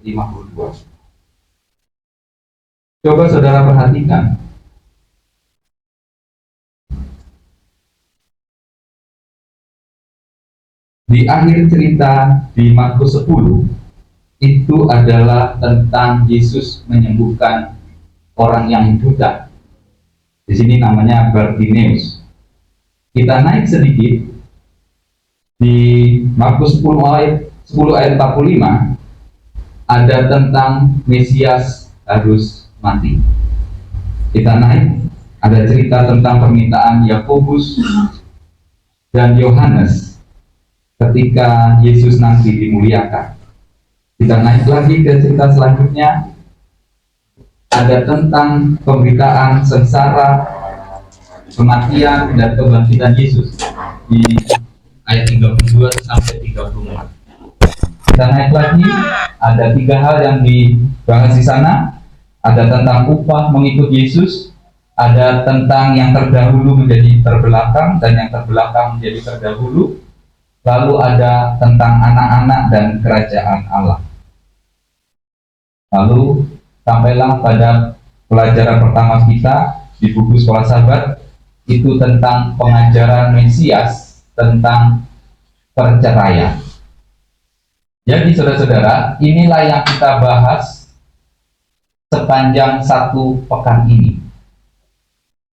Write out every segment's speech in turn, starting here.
52. Coba saudara perhatikan, di akhir cerita di Markus 10 itu adalah tentang Yesus menyembuhkan orang yang buta. Di sini namanya Bartimeus. Kita naik sedikit di Markus 10 ayat 45, ada tentang Mesias harus mati. Kita naik, ada cerita tentang permintaan Yakobus dan Yohanes ketika Yesus nanti dimuliakan. Kita naik lagi ke cerita selanjutnya, ada tentang pemberitaan sengsara, kematian, dan kebangkitan Yesus di ayat 32 sampai 34. Kita naik lagi, ada 3 hal yang dibahas di sana. Ada tentang upah mengikut Yesus, ada tentang yang terdahulu menjadi terbelakang dan yang terbelakang menjadi terdahulu. Lalu ada tentang anak-anak dan kerajaan Allah. Lalu sampailah pada pelajaran pertama kita di buku Sekolah Sahabat, itu tentang pengajaran Mesias, tentang perceraian. Jadi saudara-saudara, inilah yang kita bahas sepanjang 1 pekan ini.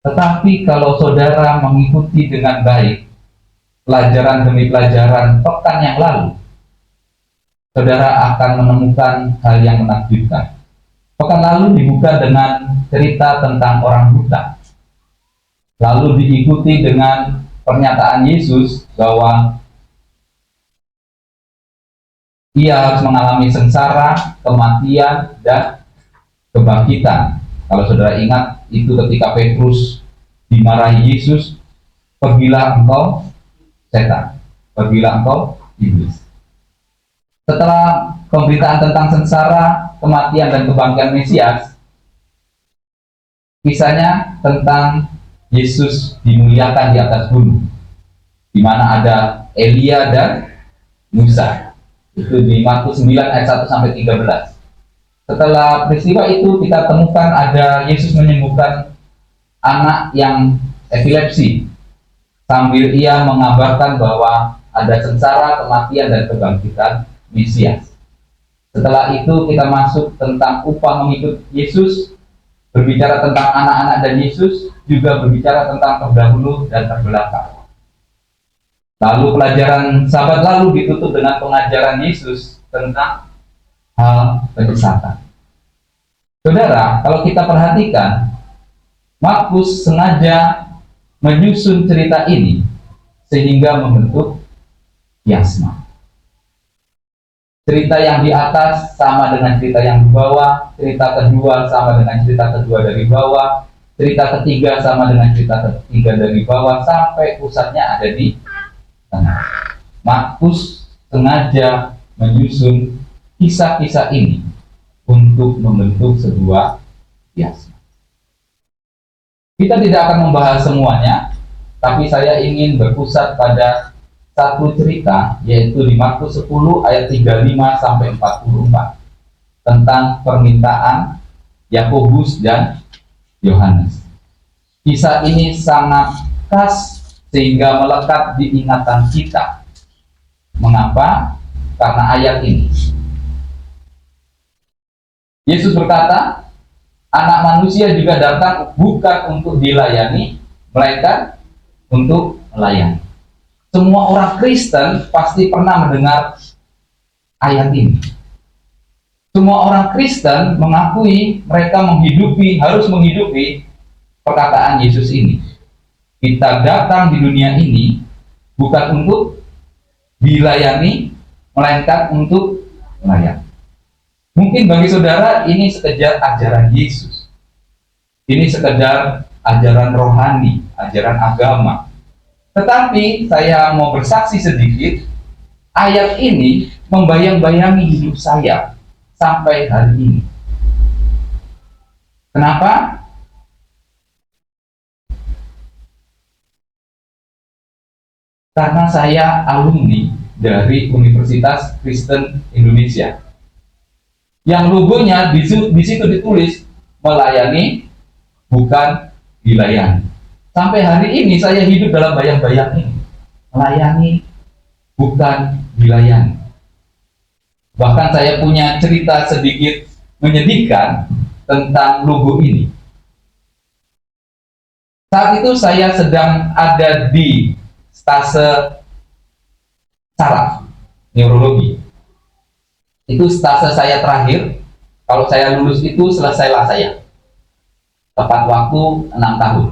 Tetapi kalau saudara mengikuti dengan baik pelajaran demi pelajaran pekan yang lalu, saudara akan menemukan hal yang menakjubkan. Pekan lalu dibuka dengan cerita tentang orang buta. Lalu diikuti dengan pernyataan Yesus bahwa ia harus mengalami sengsara, kematian, dan kebangkitan. Kalau saudara ingat, itu ketika Petrus dimarahi Yesus, pergilah engkau setan, pergilah engkau iblis. Setelah pemberitaan tentang sengsara, kematian, dan kebangkitan Mesias, kisahnya tentang Yesus dimuliakan di atas gunung, di mana ada Elia dan Musa. Itu di Markus 9 ayat 1 sampai 13. Setelah peristiwa itu kita temukan ada Yesus menyembuhkan anak yang epilepsi, sambil ia mengabarkan bahwa ada sengsara, kematian, dan kebangkitan Mesias. Setelah itu kita masuk tentang upah mengikut Yesus, berbicara tentang anak-anak dan Yesus, juga berbicara tentang terdahulu dan terbelakang. Lalu pelajaran sahabat lalu ditutup dengan pengajaran Yesus tentang hal penyesatan. Saudara, kalau kita perhatikan, Markus sengaja menyusun cerita ini sehingga membentuk kiasma. Cerita yang di atas sama dengan cerita yang di bawah, cerita kedua sama dengan cerita kedua dari bawah, cerita ketiga sama dengan cerita ketiga dari bawah, sampai pusatnya ada di tengah. Markus sengaja menyusun kisah-kisah ini untuk membentuk sebuah kiasma. Kita tidak akan membahas semuanya, tapi saya ingin berpusat pada satu cerita, yaitu di Markus 10 ayat 35 sampai 44 tentang permintaan Yakobus dan Yohanes. Kisah ini sangat khas sehingga melekat di ingatan kita. Mengapa? Karena ayat ini. Yesus berkata, anak manusia juga datang bukan untuk dilayani, melainkan untuk melayani. Semua orang Kristen pasti pernah mendengar ayat ini. Semua orang Kristen mengakui mereka harus menghidupi perkataan Yesus ini. Kita datang di dunia ini bukan untuk dilayani, melainkan untuk melayani. Mungkin bagi saudara ini sekedar ajaran Yesus. Ini sekedar ajaran rohani, ajaran agama. Tetapi saya mau bersaksi sedikit, ayat ini membayang-bayangi hidup saya sampai hari ini. Kenapa? Karena saya alumni dari Universitas Kristen Indonesia, yang logonya di situ ditulis melayani bukan dilayani. Sampai hari ini saya hidup dalam bayang-bayang ini, melayani bukan dilayani. Bahkan saya punya cerita sedikit menyedihkan tentang logo ini. Saat itu saya sedang ada di stase saraf neurologi. Itu stase saya terakhir. Kalau saya lulus itu selesailah saya. Tepat waktu 6 tahun.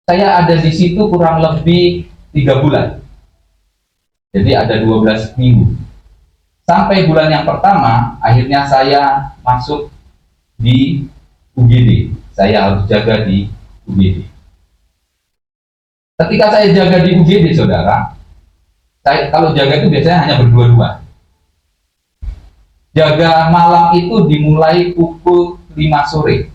Saya ada di situ kurang lebih 3 bulan. Jadi ada 12 minggu. Sampai bulan yang pertama, akhirnya saya masuk di UGD. Saya harus jaga di UGD. Ketika saya jaga di UGD, saudara, saya kalau jaga itu biasanya hanya berdua-dua. Jaga malam itu dimulai pukul 5 sore.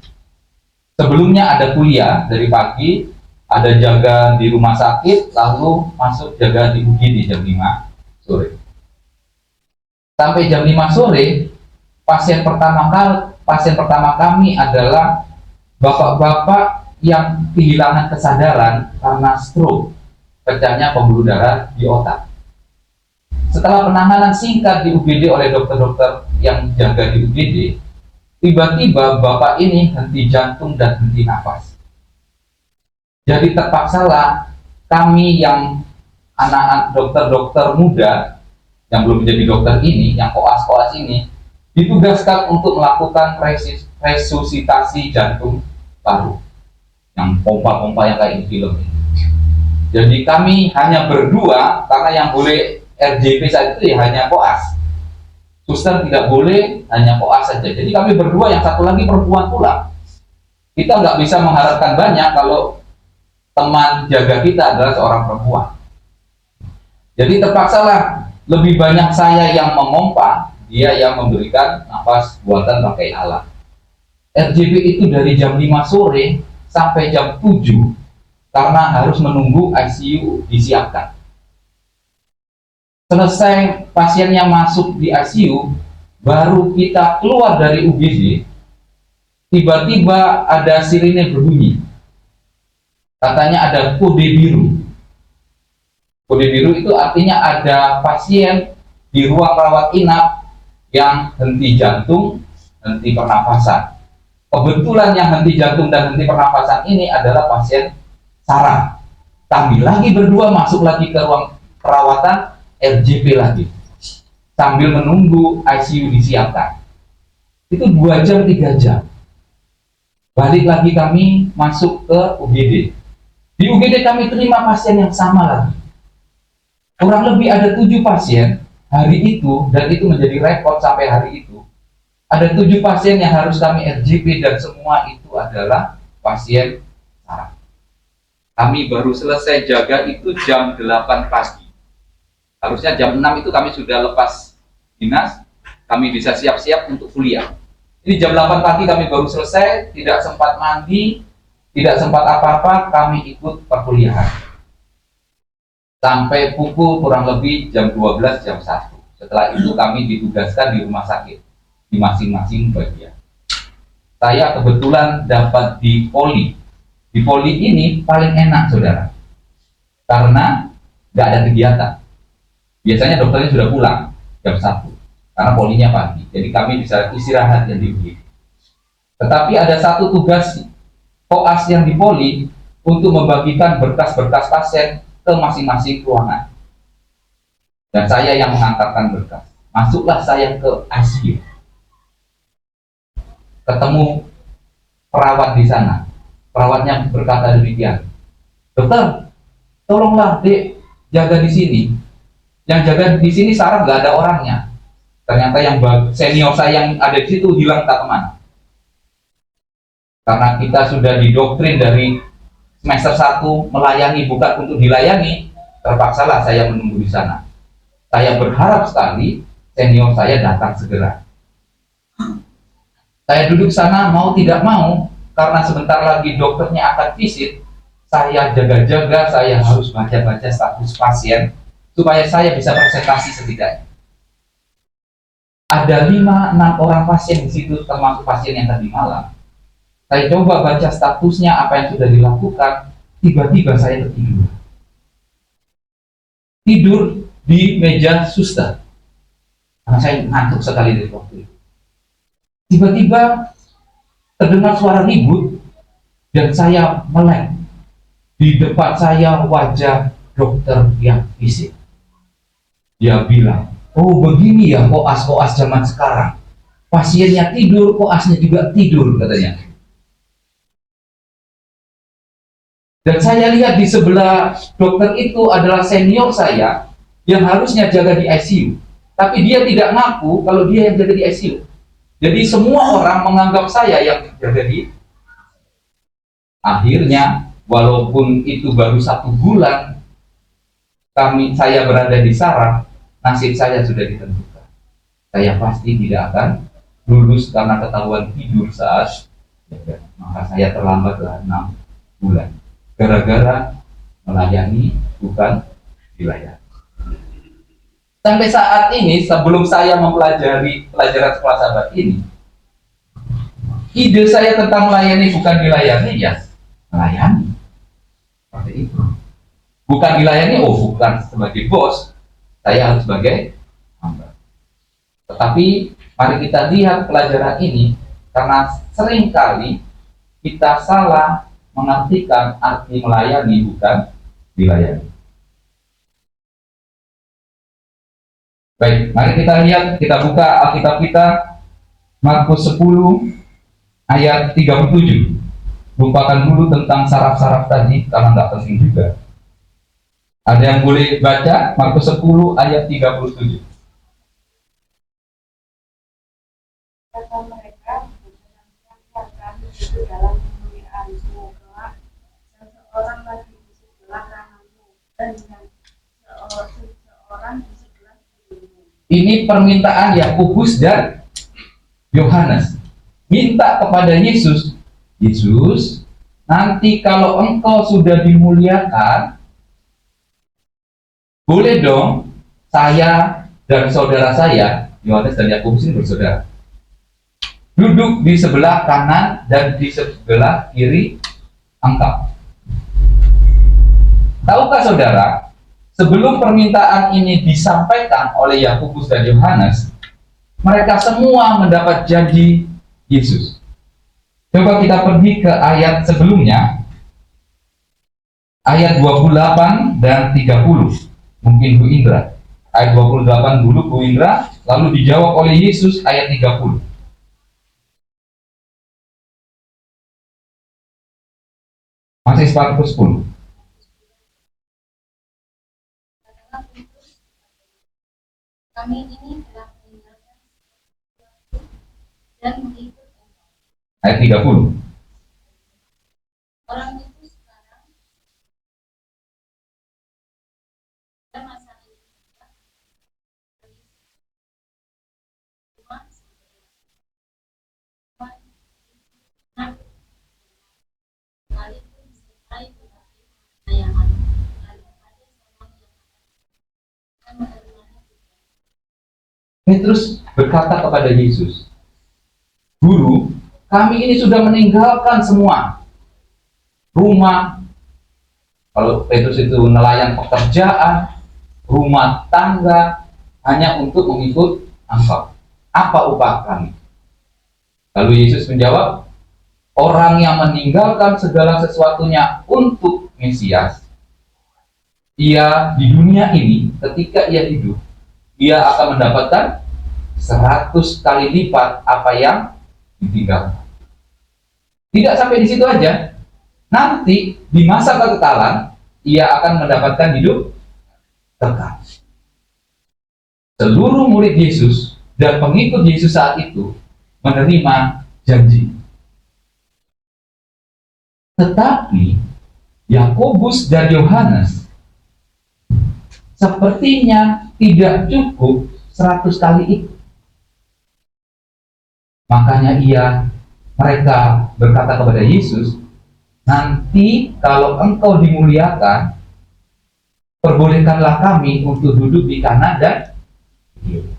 Sebelumnya ada kuliah dari pagi, ada jaga di rumah sakit, lalu masuk jaga di UGD jam 5 sore. Sampai jam 5 sore, pasien pertama kami adalah bapak-bapak yang kehilangan kesadaran karena stroke, pecahnya pembuluh darah di otak. Setelah penanganan singkat di UGD oleh dokter-dokter yang jaga di UGD, tiba-tiba bapak ini henti jantung dan henti nafas. Jadi terpaksalah kami yang anak-anak dokter-dokter muda yang belum menjadi dokter ini, yang koas-koas ini, ditugaskan untuk melakukan resusitasi jantung paru, yang pompa-pompa yang kayak di film ini. Jadi kami hanya berdua, karena yang boleh RJP saat itu ya hanya koas. Suster tidak boleh, hanya koas saja. Jadi kami berdua, yang satu lagi perempuan pula. Kita nggak bisa mengharapkan banyak kalau teman jaga kita adalah seorang perempuan. Jadi terpaksalah lebih banyak saya yang memompa, dia yang memberikan nafas buatan pakai alat. RJP itu dari jam 5 sore sampai jam 7 karena harus menunggu ICU disiapkan. Selesai pasiennya masuk di ICU, baru kita keluar dari UGD, tiba-tiba ada sirine berbunyi. Katanya ada kode biru. Kode biru itu artinya ada pasien di ruang rawat inap yang henti jantung, henti pernapasan. Kebetulan yang henti jantung dan henti pernapasan ini adalah pasien saraf. Kami lagi berdua masuk lagi ke ruang perawatan, RJP lagi sambil menunggu ICU disiapkan. Itu 2 jam 3 jam. Balik lagi kami masuk ke UGD. Di UGD kami terima pasien yang sama lagi. Kurang lebih ada 7 pasien hari itu, dan itu menjadi rekor sampai hari itu. Ada 7 pasien yang harus kami RJP, dan semua itu adalah pasien saraf. Kami baru selesai jaga itu jam 8 pagi. Harusnya jam 6 itu kami sudah lepas dinas, kami bisa siap-siap untuk kuliah. Jadi jam 8 pagi kami baru selesai, tidak sempat mandi, tidak sempat apa-apa, kami ikut perkuliahan. Sampai pukul kurang lebih jam 12, jam 1. Setelah itu kami ditugaskan di rumah sakit, di masing-masing bagian. Saya kebetulan dapat di poli. Di poli ini paling enak, saudara, karena nggak ada kegiatan. Biasanya dokternya sudah pulang jam 1 karena polinya pagi. Jadi kami bisa istirahat yang di UGD. Tetapi ada satu tugas koas yang di poli untuk membagikan berkas-berkas pasien ke masing-masing ruangan. Dan saya yang mengantarkan berkas. Masuklah saya ke ICU. Ketemu perawat di sana. Perawatnya berkata demikian, "Dokter, tolonglah Dek jaga di sini. Yang jaga di sini saraf nggak ada orangnya." Ternyata yang senior saya yang ada di situ hilang tak kemana. Karena kita sudah didoktrin dari semester 1 melayani bukan untuk dilayani, terpaksalah saya menunggu di sana. Saya berharap sekali senior saya datang segera. Saya duduk sana mau tidak mau, karena sebentar lagi dokternya akan visit. Saya jaga-jaga, saya harus baca-baca status pasien supaya saya bisa presentasi setidaknya. Ada 5-6 orang pasien di situ, termasuk pasien yang tadi malam. Saya coba baca statusnya, apa yang sudah dilakukan. Tiba-tiba saya tertidur. Tidur di meja suster. Karena saya ngantuk sekali dari waktu itu. Tiba-tiba terdengar suara ribut dan saya melek. Di depan saya wajah dokter yang fisik. Dia bilang, oh begini ya koas-koas zaman sekarang. Pasiennya tidur, koasnya juga tidur katanya. Dan saya lihat di sebelah dokter itu adalah senior saya yang harusnya jaga di ICU. Tapi dia tidak ngaku kalau dia yang jaga di ICU. Jadi semua orang menganggap saya yang jaga di. Akhirnya, walaupun itu baru 1 bulan, saya berada di saraf, nasib saya sudah ditentukan. Saya pasti tidak akan lulus karena ketahuan tidur saat jaga. Maka saya terlambatlah 6 bulan. Gara-gara melayani bukan dilayani. Sampai saat ini, sebelum saya mempelajari pelajaran sekolah sahabat ini, ide saya tentang melayani bukan dilayani, ya melayani. Seperti itu. Bukan dilayani, bukan sebagai bos, saya harus sebagai hamba. Tetapi mari kita lihat pelajaran ini, karena seringkali kita salah mengartikan arti melayani bukan dilayani. Baik, mari kita lihat, kita buka Alkitab kita, Markus 10 ayat 37. Lupakan dulu tentang saraf-saraf tadi, karena nggak penting juga. Ada yang boleh baca Markus 10 ayat 37? Kata mereka, akan hidup dalam kemuliaan-Mu kelak, dan seorang lagi di sebelah kananmu, dan yang seorang di sebelah kirimu. Ini permintaan Yakobus dan Yohanes. Minta kepada Yesus, Yesus, nanti kalau engkau sudah dimuliakan, boleh dong saya dan saudara saya, Yohanes dan Yakobus ini bersaudara, duduk di sebelah kanan dan di sebelah kiri engkau. Tahukah saudara, sebelum permintaan ini disampaikan oleh Yakobus dan Yohanes, mereka semua mendapat janji Yesus. Coba kita pergi ke ayat sebelumnya, ayat 28 dan 30. Mungkin Bu Indra, ayat 28 dulu Bu Indra, lalu dijawab oleh Yesus ayat 30. Masih 10. Kami ini telah meninggalkan dan mengikut Engkau. Ayat 30. Orang itu sekarang dan masa ini sekalipun disertai berbagai kenayangan, ada seorang yang menerima. Petrus berkata kepada Yesus, Guru, kami ini sudah meninggalkan semua rumah. Kalau Petrus itu nelayan pekerjaan, rumah tangga, hanya untuk mengikut Engkau. Apa upah kami? Lalu Yesus menjawab, orang yang meninggalkan segala sesuatunya untuk Mesias, ia di dunia ini, ketika ia hidup, ia akan mendapatkan 100 kali lipat apa yang ditinggalkan. Tidak sampai di situ aja. Nanti di masa kekekalan ia akan mendapatkan hidup kekal. Seluruh murid Yesus dan pengikut Yesus saat itu menerima janji. Tetapi Yakobus dan Yohanes sepertinya tidak cukup 100 kali itu. Makanya mereka berkata kepada Yesus, nanti kalau engkau dimuliakan, perbolehkanlah kami untuk duduk di kanan dan kiri.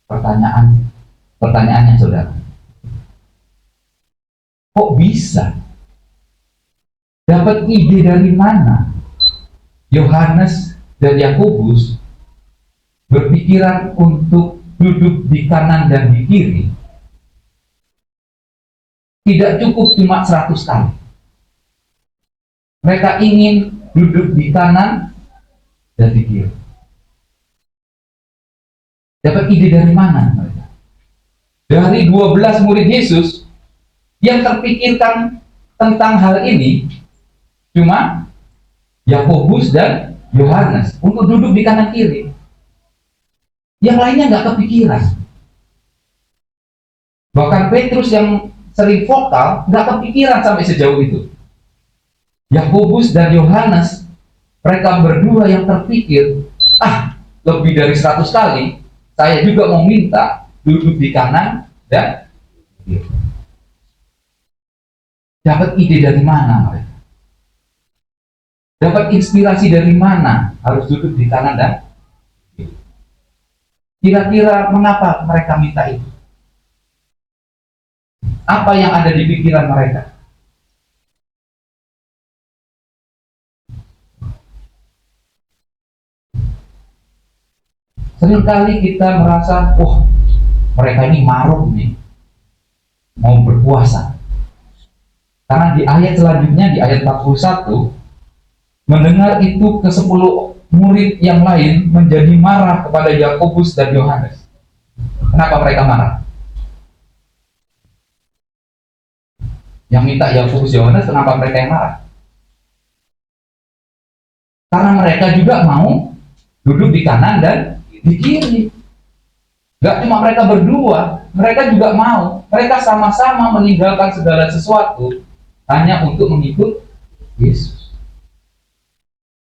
Pertanyaannya saudara, kok bisa? Dapat ide dari mana Yohanes dan Yakobus berpikiran untuk duduk di kanan dan di kiri? Tidak cukup cuma 100 kali. Mereka ingin duduk di kanan dan di kiri. Dapat ide dari mana mereka? Dari 12 murid Yesus yang terpikirkan tentang hal ini cuma Yakobus dan Yohanes untuk duduk di kanan kiri. Yang lainnya nggak kepikiran. Bahkan Petrus yang sering vokal nggak kepikiran sampai sejauh itu. Yakobus dan Yohanes, mereka berdua yang terpikir, lebih dari 100 kali saya juga mau minta duduk di kanan dan kiri. Dapat ide dari mana mereka? Dapat inspirasi dari mana harus duduk di kanan dan kiri? Kira-kira mengapa mereka minta itu? Apa yang ada di pikiran mereka? Seringkali kita merasa, mereka ini maruk nih, mau berpuasa. Karena di ayat selanjutnya, di ayat 41, mendengar itu ke-10 murid yang lain menjadi marah kepada Yakobus dan Yohanes. Kenapa mereka marah? Yang minta Yakobus Yohanes, kenapa mereka yang marah? Karena mereka juga mau duduk di kanan dan di kiri. Gak cuma mereka berdua, mereka juga mau. Mereka sama-sama meninggalkan segala sesuatu hanya untuk mengikut Yesus.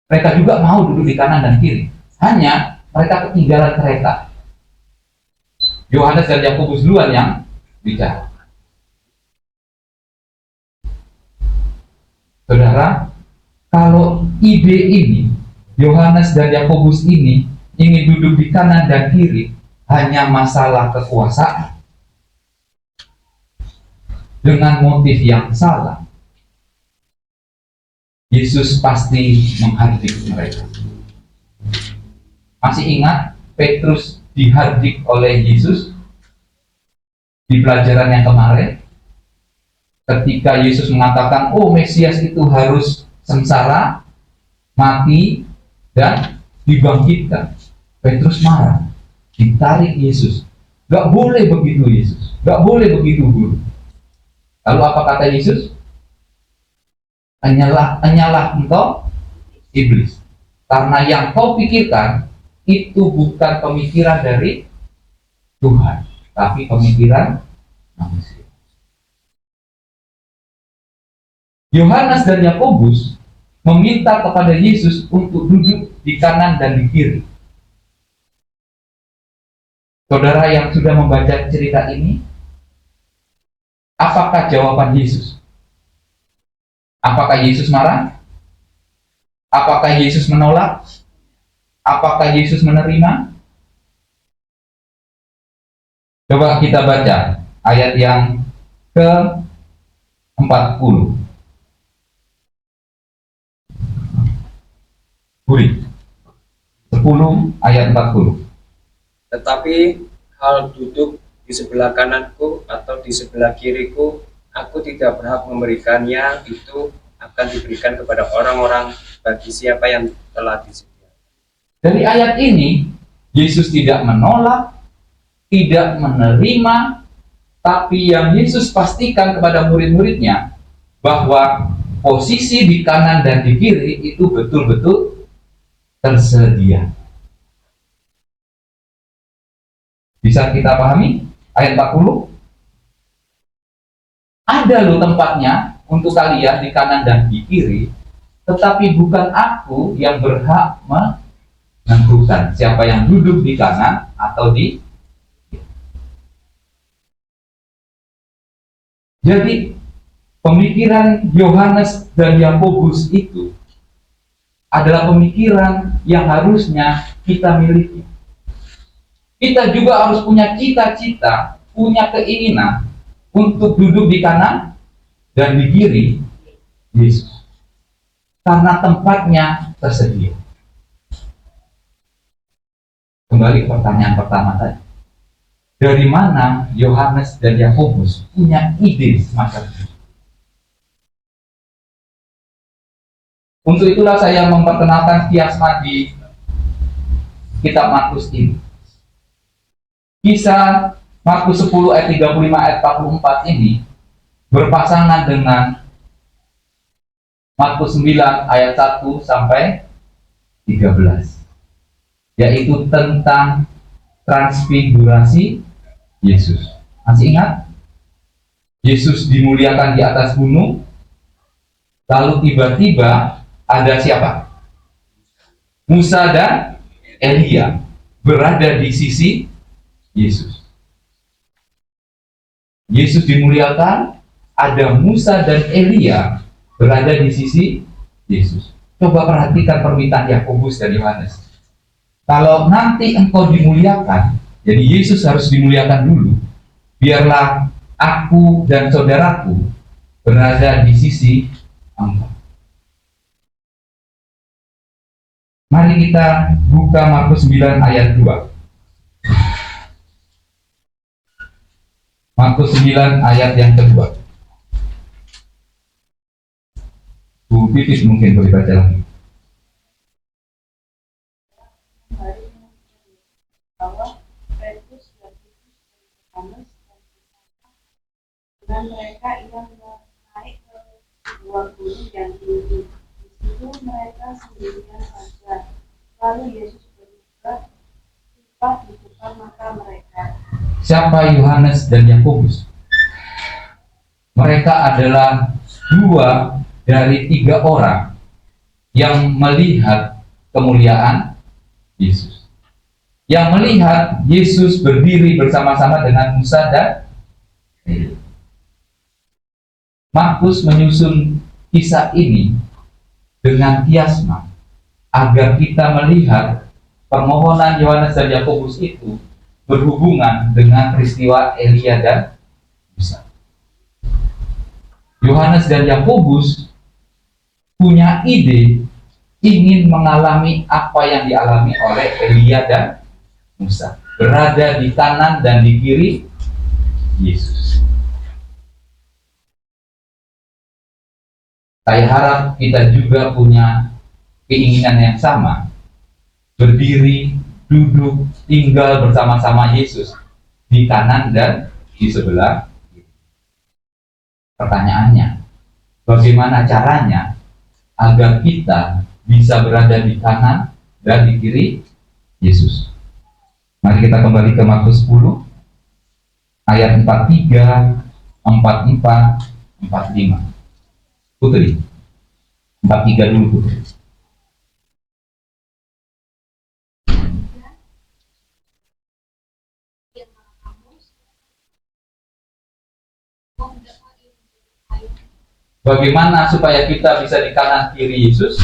Mereka juga mau duduk di kanan dan kiri. Hanya mereka ketinggalan kereta. Yohanes dan Yakobus duluan yang bicara. Saudara, kalau ide ini, Yohanes dan Yakobus ini ingin duduk di kanan dan kiri hanya masalah kekuasaan dengan motif yang salah, Yesus pasti menghardik mereka. Masih ingat Petrus dihardik oleh Yesus di pelajaran yang kemarin? Ketika Yesus mengatakan, Mesias itu harus sengsara, mati, dan dibangkitkan. Petrus marah, ditarik Yesus. Gak boleh begitu Yesus, gak boleh begitu Guru. Lalu apa kata Yesus? Hanyalah engkau iblis. Karena yang kau pikirkan itu bukan pemikiran dari Tuhan, tapi pemikiran manusia. Yohanes dan Yakobus meminta kepada Yesus untuk duduk di kanan dan di kiri. Saudara yang sudah membaca cerita ini, apakah jawaban Yesus? Apakah Yesus marah? Apakah Yesus menolak? Apakah Yesus menerima? Coba kita baca ayat yang ke-40. Buri 10 ayat 40. Tetapi hal duduk di sebelah kananku atau di sebelah kiriku, aku tidak berhak memberikannya. Itu akan diberikan kepada orang-orang bagi siapa yang telah disediakan. Dari ayat ini, Yesus tidak menolak, tidak menerima, tapi yang Yesus pastikan kepada murid-muridnya bahwa posisi di kanan dan di kiri itu betul-betul tersedia. Bisa kita pahami ayat 40? Ada loh tempatnya untuk kalian di kanan dan di kiri, tetapi bukan aku yang berhak menentukan siapa yang duduk di kanan atau di kiri. Jadi pemikiran Yohanes dan Yakobus itu adalah pemikiran yang harusnya kita miliki. kita juga harus punya cita-cita, punya keinginan untuk duduk di kanan dan di kiri Yesus. Karena tempatnya tersedia. Kembali ke pertanyaan pertama tadi. Dari mana Yohanes dan Yakobus punya ide semacam itu? Untuk itulah saya memperkenalkan kiasma di kitab Markus ini. Kisah Markus 10 ayat 35 ayat 44 ini berpasangan dengan Markus 9 ayat 1 sampai 13, yaitu tentang transfigurasi Yesus. Masih ingat? Yesus dimuliakan di atas gunung, lalu tiba-tiba ada siapa? Musa dan Elia berada di sisi Yesus. Yesus dimuliakan, ada Musa dan Elia berada di sisi Yesus. Coba perhatikan permintaan Yakobus dan Yohanes. Kalau nanti engkau dimuliakan, jadi Yesus harus dimuliakan dulu. Biarlah aku dan saudaraku berada di sisi engkau. Mari kita buka Markus 9 ayat 2. Markus 9 ayat yang kedua. Bu Pipis mungkin boleh baca lagi. Bahwa Petrus dan Yohanes dan mereka yang naik ke sebuah gunung yang tinggi. Di situ mereka sendirian saja. Lalu Yesus berkata, "Cepat dibuka mata mereka." Siapa Yohanes dan Yakobus? Mereka adalah 2 dari 3 orang yang melihat kemuliaan Yesus. Yang melihat Yesus berdiri bersama-sama dengan Musa dan Elia. Markus menyusun kisah ini dengan kiasma agar kita melihat permohonan Yohanes dan Yakobus itu berhubungan dengan peristiwa Elia dan Musa. Yohanes dan Yakobus punya ide ingin mengalami apa yang dialami oleh Elia dan Musa, berada di kanan dan di kiri Yesus. Saya harap kita juga punya keinginan yang sama, berdiri, duduk, tinggal bersama-sama Yesus di kanan dan di sebelah. Pertanyaannya, bagaimana caranya agar kita bisa berada di kanan dan di kiri Yesus? Mari kita kembali ke Markus 10 ayat 43, 44, 45. Putri, 43 dulu Putri. Bagaimana supaya kita bisa di kanan kiri Yesus?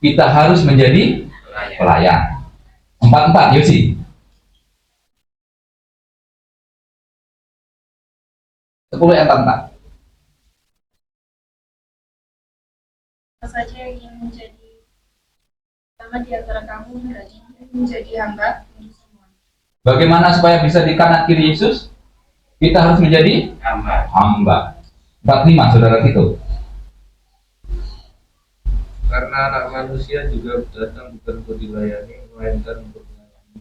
Kita harus menjadi pelayan. 44, Yosi. 10 ayat 44. Siapa saja yang ingin menjadi pertama di antara kamu hendaknya menjadi hamba untuk semua. Bagaimana supaya bisa di kanan kiri Yesus? Kita harus menjadi hamba. 45, saudara Tito. Karena anak manusia juga datang bukan untuk dilayani, melainkan untuk melayani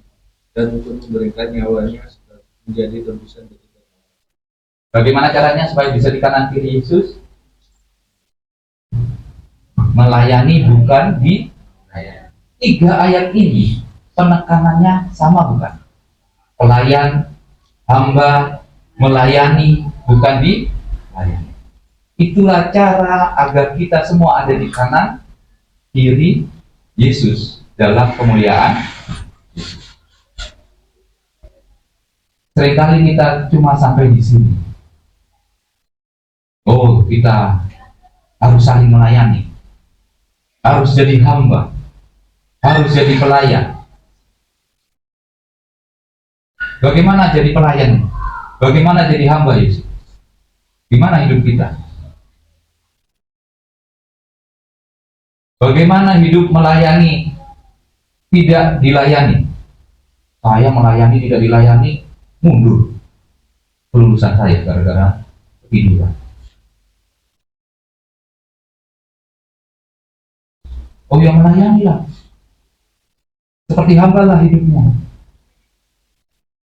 dan untuk memberikan nyawanya menjadi tebusan bagi banyak orang. Bagaimana caranya supaya bisa di kanan kiri Yesus? Melayani bukan dilayani. 3 ayat ini penekanannya sama bukan? Pelayan, hamba, melayani bukan dilayani. Itulah cara agar kita semua ada di kanan kiri Yesus dalam kemuliaan Yesus. Seringkali kita cuma sampai di sini. Oh, kita harus saling melayani, harus jadi hamba, harus jadi pelayan. Bagaimana jadi pelayan? Bagaimana jadi hamba Yesus? Gimana hidup kita? Bagaimana hidup melayani, tidak dilayani? Saya melayani, tidak dilayani, mundur kelulusan saya gara-gara ketiduran. Oh ya, melayanilah. Seperti hamba lah hidupnya.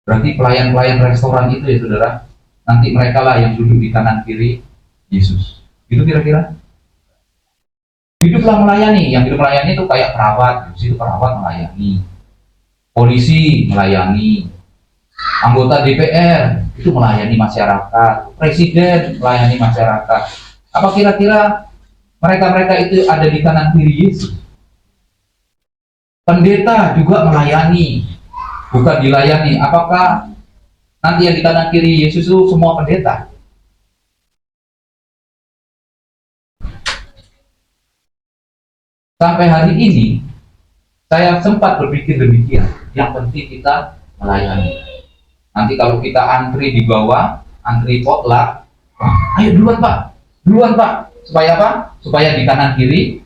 Berarti pelayan-pelayan restoran itu ya saudara, nanti mereka lah yang duduk di kanan kiri Yesus. Itu kira-kira? Hiduplah melayani. Yang hidup melayani itu kayak perawat. Itu perawat melayani. Polisi melayani. Anggota DPR itu melayani masyarakat. Presiden melayani masyarakat. Apa kira-kira mereka-mereka itu ada di kanan kiri Yesus? Pendeta juga melayani, bukan dilayani. Apakah nanti yang di kanan kiri Yesus itu semua pendeta? Sampai hari ini saya sempat berpikir demikian. Yang penting kita melayani. Nanti kalau kita antri di bawah, antri potluck, ayo duluan pak. Supaya apa? Supaya di kanan kiri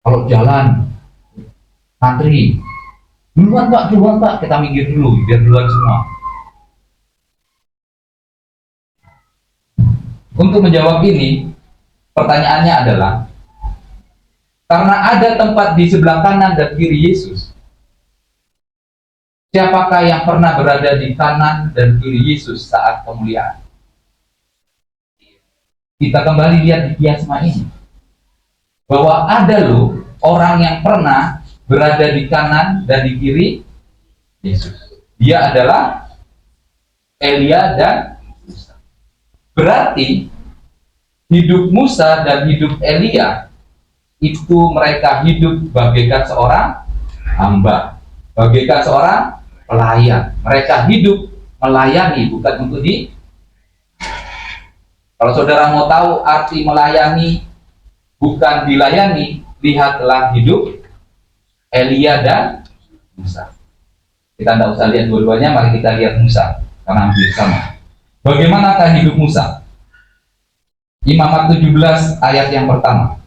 kalau jalan antri, duluan pak, kita minggir dulu, biar duluan semua. Untuk menjawab ini, pertanyaannya adalah, karena ada tempat di sebelah kanan dan kiri Yesus, siapakah yang pernah berada di kanan dan kiri Yesus saat kemuliaan? Kita kembali lihat di kiasma ini, bahwa ada loh orang yang pernah berada di kanan dan di kiri Yesus. Dia adalah Elia dan Musa. Berarti hidup Musa dan hidup Elia itu mereka hidup bagaikan seorang hamba, bagaikan seorang pelayan. Mereka hidup melayani, bukan untuk di. Kalau saudara mau tahu arti melayani bukan dilayani, lihatlah hidup Elia dan Musa. Kita tidak usah lihat dua-duanya, mari kita lihat Musa, karena hampir sama. Bagaimanakah hidup Musa? Imamat 17 ayat yang pertama.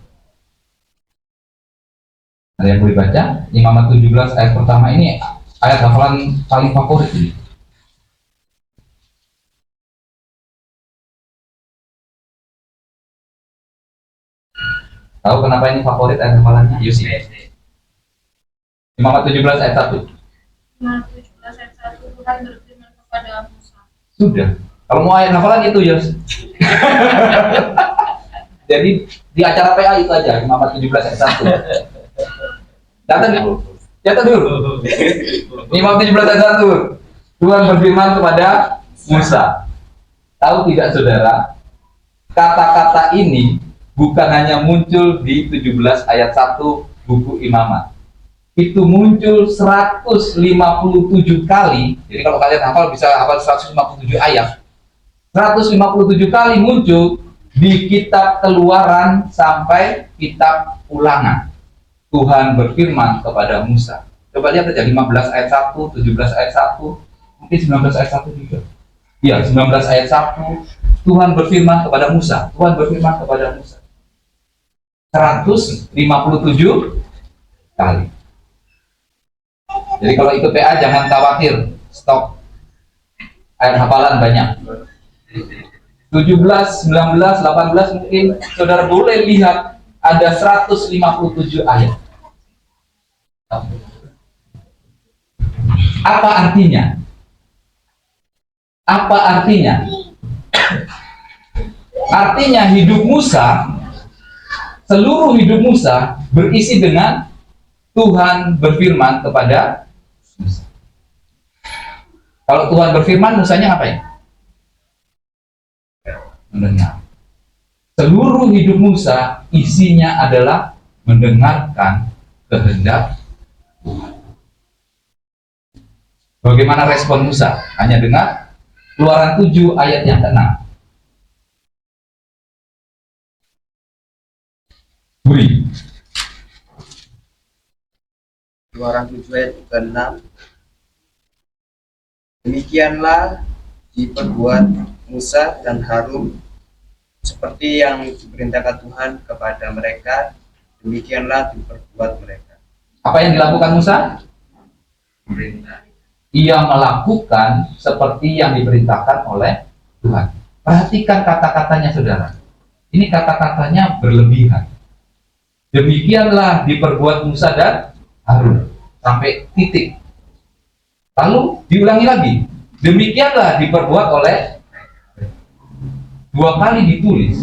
Ada yang boleh baca? Imamat 17 ayat pertama ini ayat hafalan paling favorit ini. Tahu kenapa ini favorit ayat hafalannya? Yusi. Imamat 17 ayat 1. Imamat 17 ayat 1, Tuhan berfirman kepada Musa. Sudah. Kalau mau ayat hafalan itu Yus. Jadi di acara PA itu aja, Imamat 17 ayat 1. Catat dulu. Imamat 17 ayat 1. Tuhan berfirman kepada Musa. Tahu tidak saudara? Kata-kata ini bukan hanya muncul di 17 ayat 1 buku Imamat. Itu muncul 157 kali. Jadi kalau kalian hafal bisa hafal 157 ayat. 157 kali muncul di kitab Keluaran sampai kitab Ulangan. Tuhan berfirman kepada Musa. Coba lihat aja 15 ayat 1, 17 ayat 1, mungkin 19 ayat 1 juga. Iya, 19 ayat 1, Tuhan berfirman kepada Musa. Tuhan berfirman kepada Musa. 157 kali. Jadi kalau ikut PA jangan khawatir, stok ayat hafalan banyak. 17, 19, 18 mungkin saudara boleh lihat ada 157 ayat. Apa artinya? Apa artinya? Artinya hidup Musa, seluruh hidup Musa berisi dengan Tuhan berfirman kepada Musa. Kalau Tuhan berfirman, Musanya ngapain? Mendengar. Seluruh hidup Musa isinya adalah mendengarkan kehendak Tuhan. Bagaimana respon Musa? Hanya dengar. Keluaran 7 ayat yang ke-6. Buri. Keluaran 7 ayat ke-6. Demikianlah diperbuat Musa dan Harun seperti yang diperintahkan Tuhan kepada mereka, demikianlah diperbuat mereka. Apa yang dilakukan Musa? Ia melakukan seperti yang diperintahkan oleh Tuhan. Perhatikan kata-katanya saudara. Ini kata-katanya berlebihan. Demikianlah diperbuat Musa dan Harun. Sampai titik. Lalu diulangi lagi. Demikianlah diperbuat oleh. Dua kali ditulis.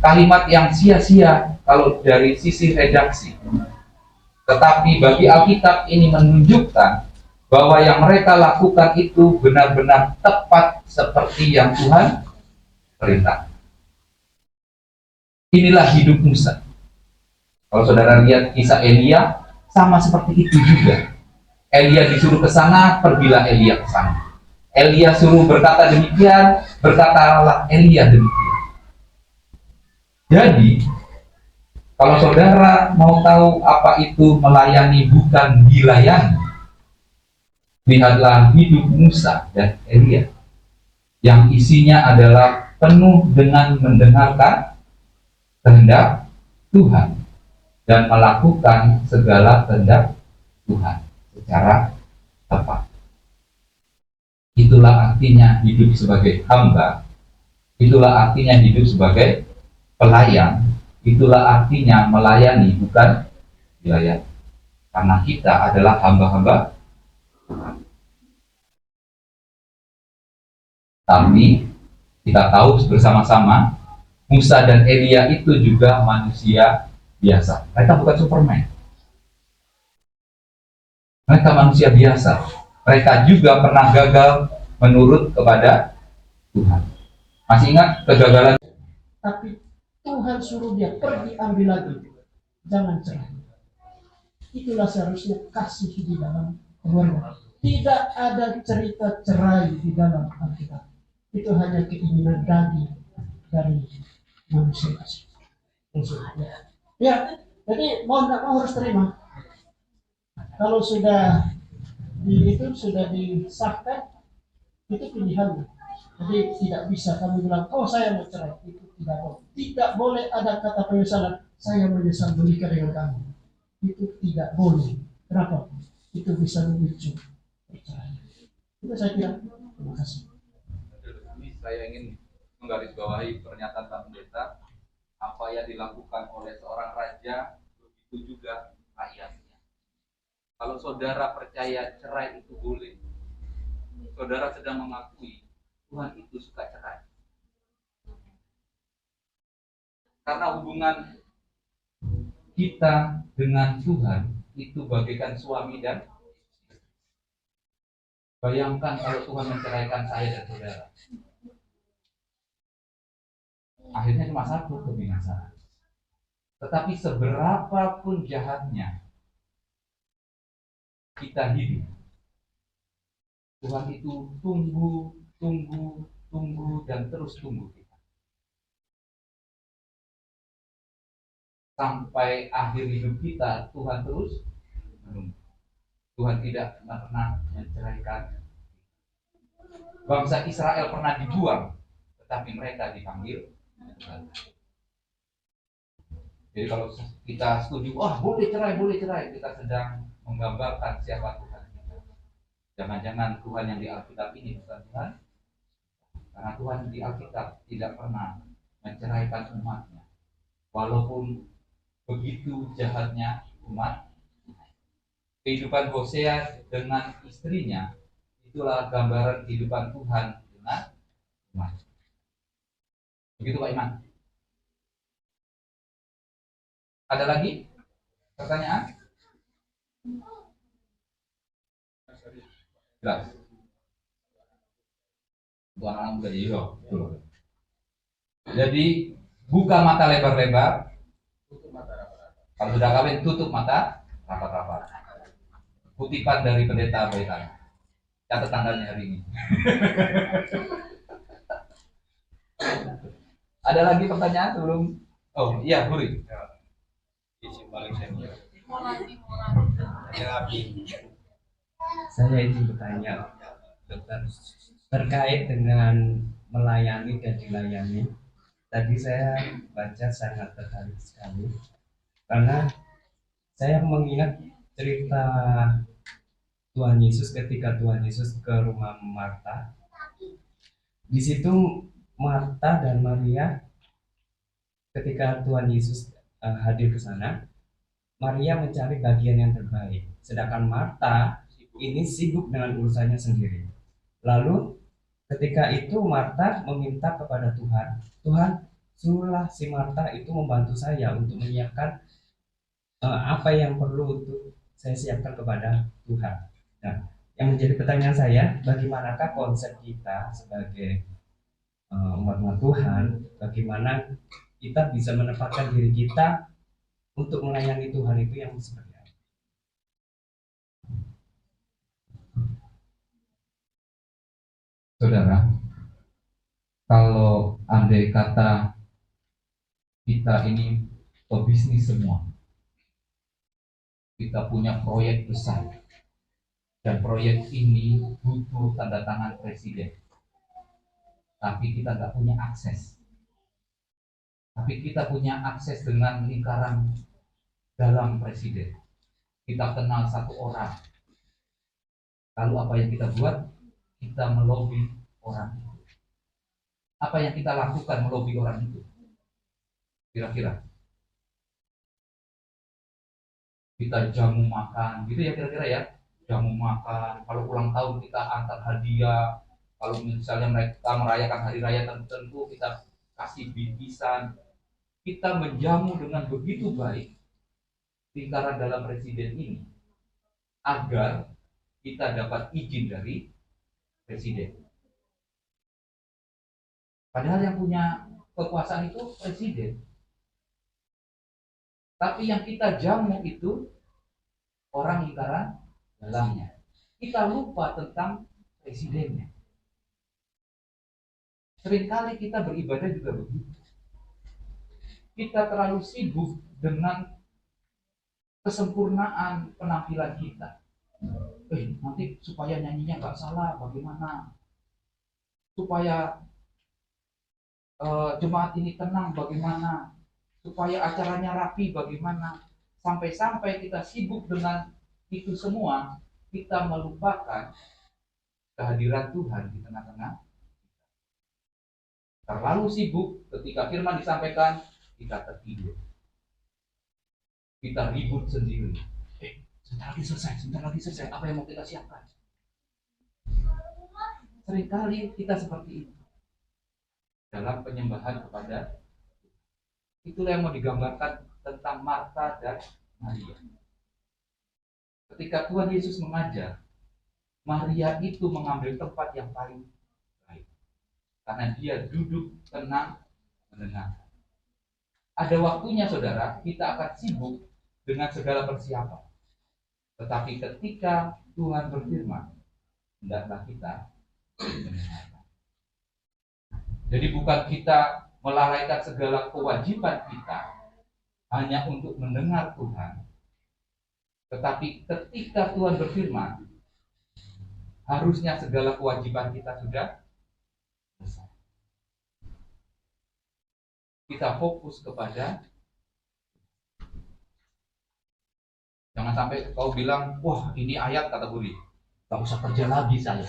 Kalimat yang sia-sia kalau dari sisi redaksi. Tetapi bagi Alkitab ini menunjukkan bahwa yang mereka lakukan itu benar-benar tepat seperti yang Tuhan perintah. Inilah hidup Musa. Kalau saudara lihat kisah Elia, sama seperti itu juga. Elia disuruh ke sana, pergilah Elia ke sana. Elia suruh berkata demikian, berkatalah Elia demikian. Jadi, kalau saudara mau tahu apa itu melayani bukan dilayani, lihatlah hidup Musa dan Elia yang isinya adalah penuh dengan mendengarkan kehendak Tuhan dan melakukan segala kehendak Tuhan secara tepat. Itulah artinya hidup sebagai hamba, itulah artinya hidup sebagai pelayan, itulah artinya melayani bukan dilayani. Karena kita adalah hamba-hamba Tuhan. Tapi kita tahu bersama-sama Musa dan Elia itu juga manusia biasa. Mereka bukan Superman. Mereka manusia biasa. Mereka juga pernah gagal menurut kepada Tuhan. Masih ingat kegagalan? Tapi Tuhan suruh dia pergi ambil lagi. Jangan cerai. Itulah seharusnya kasih di dalam keluarga. Tidak ada cerita cerai di dalam Alkitab. Itu hanya keinginan daging dari manusia. Ya, jadi mau tidak mau harus terima. Kalau sudah sudah disahkan, itu pilihan. Jadi tidak bisa kamu bilang, oh saya mau cerai. Itu tidak boleh. Tidak boleh ada kata penyesalan. Saya menyesal menikah dengan kamu. Itu tidak boleh. Kenapa? Itu bisa memicu perceraian. Itu saya kira. Terima kasih. Ini saya ingin menggarisbawahi pernyataan Pak Pendeta. Apa yang dilakukan oleh seorang raja, begitu juga rakyatnya. Kalau saudara percaya cerai itu boleh, saudara sedang mengakui Tuhan itu suka cerai. Karena hubungan kita dengan Tuhan itu bagaikan suami dan istri. Bayangkan kalau Tuhan menceraikan saya dan saudara. Akhirnya cuma satu, kebinasaan. Tetapi seberapapun jahatnya kita hidup, Tuhan itu tunggu dan terus tunggu kita. Sampai akhir hidup kita, Tuhan terus menunggu. Tuhan tidak pernah menceraikan. Bangsa Israel pernah dibuang, tetapi mereka dipanggil. Jadi kalau kita setuju, wah boleh cerai, kita sedang menggambarkan siapa Tuhan kita. Jangan-jangan Tuhan yang di Alkitab ini bukan Tuhan. Karena Tuhan di Alkitab tidak pernah menceraikan umatnya. Walaupun begitu jahatnya umat. Kehidupan Hosea dengan istrinya, itulah gambaran kehidupan Tuhan dengan umat. Begitu Pak Iman. Ada lagi pertanyaan? Jelas. Untuk anak-anak muda jadi buka mata lebar-lebar. Kalau sudah kawin tutup mata rapat-rapat. Kutipan dari pendeta Baitan. Catat tanggalnya hari ini. Ada lagi pertanyaan sebelum? Oh iya, Huri. Isi paling senior. Saya izin bertanya, dokter, terkait dengan melayani dan dilayani. Tadi saya baca sangat tertarik sekali karena saya mengingat cerita Tuhan Yesus ketika Tuhan Yesus ke rumah Marta. Di situ Marta dan Maria, ketika Tuhan Yesus hadir ke sana, Maria mencari bagian yang terbaik, sedangkan Marta ini sibuk dengan urusannya sendiri. Lalu ketika itu Marta meminta kepada Tuhan, Tuhan, suruhlah si Marta itu membantu saya untuk menyiapkan apa yang perlu untuk saya siapkan kepada Tuhan. Nah, yang menjadi pertanyaan saya, bagaimanakah konsep kita sebagai umat Tuhan, bagaimana kita bisa menempatkan diri kita untuk melayani Tuhan itu yang seperti apa? Saudara, kalau andai kata kita ini pebisnis semua, kita punya proyek besar, dan proyek ini butuh tanda tangan presiden, tapi kita nggak punya akses. Tapi kita punya akses dengan lingkaran dalam presiden. Kita kenal satu orang. Lalu apa yang kita buat? Kita melobi orang itu. Apa yang kita lakukan melobi orang itu? Kira-kira kita jamu makan, gitu ya kira-kira ya. Jamu makan, kalau ulang tahun kita antar hadiah, kalau misalnya mereka merayakan hari raya tertentu kita kasih bingkisan. Kita menjamu dengan begitu baik lingkaran dalam presiden ini agar kita dapat izin dari presiden. Padahal yang punya kekuasaan itu presiden. Tapi yang kita jamu itu orang lingkaran dalamnya. Kita lupa tentang presidennya. Seringkali kita beribadah juga begitu. Kita terlalu sibuk dengan kesempurnaan penampilan kita. Nanti supaya nyanyinya nggak salah bagaimana? Supaya jemaat ini tenang bagaimana? Supaya acaranya rapi bagaimana? Sampai-sampai kita sibuk dengan itu semua, kita melupakan kehadiran Tuhan di tengah-tengah. Terlalu sibuk ketika firman disampaikan, kita tertidur. Kita ribut sendiri. Sebentar lagi selesai. Apa yang mau kita siapkan? Seringkali kita seperti itu dalam penyembahan kepada Tuhan. Itulah yang mau digambarkan tentang Marta dan Maria. Ketika Tuhan Yesus mengajar, Maria itu mengambil tempat yang paling baik karena dia duduk tenang mendengarkan. Ada waktunya saudara, kita akan sibuk dengan segala persiapan. Tetapi ketika Tuhan berfirman, hendaklah kita mendengarkan. Jadi bukan kita melalaikan segala kewajiban kita hanya untuk mendengar Tuhan. Tetapi ketika Tuhan berfirman, harusnya segala kewajiban kita sudah selesai. Kita fokus kepada, jangan sampai kau bilang, wah ini ayat kata Budi, gak usah kerja lagi saya.